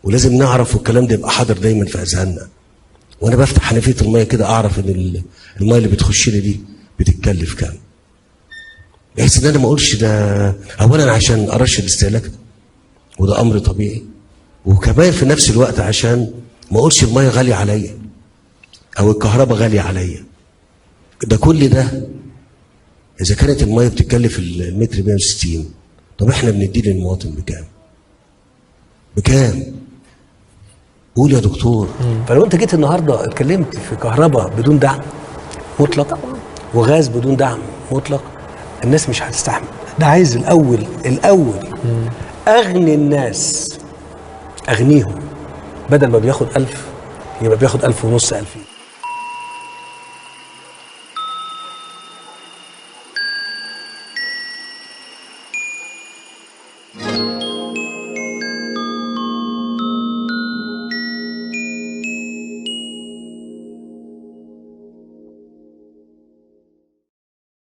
ولازم نعرف والكلام ده يبقى حاضر دايما في اذهاننا. وانا بفتح حنفيه الميه كده اعرف ان الميه اللي بتخش لي دي بتتكلف كام، بحيث ان انا ما اقولش ده اولا عشان ارشد استهلاكها وده امر طبيعي، وكمان في نفس الوقت عشان ما اقولش الميه غاليه عليا او الكهرباء غاليه عليا. ده كل ده اذا كانت الميه بتتكلف المتر 160، طب احنا بنديه للمواطن بكام؟ بكام؟ قول يا دكتور. فلو انت جيت النهارده اتكلمت في كهرباء بدون دعم مطلق وغاز بدون دعم مطلق، الناس مش هتستحمل. ده عايز الاول اغني الناس، اغنيهم، بدل ما بياخد 1000 يبقى بياخد 1500 2000.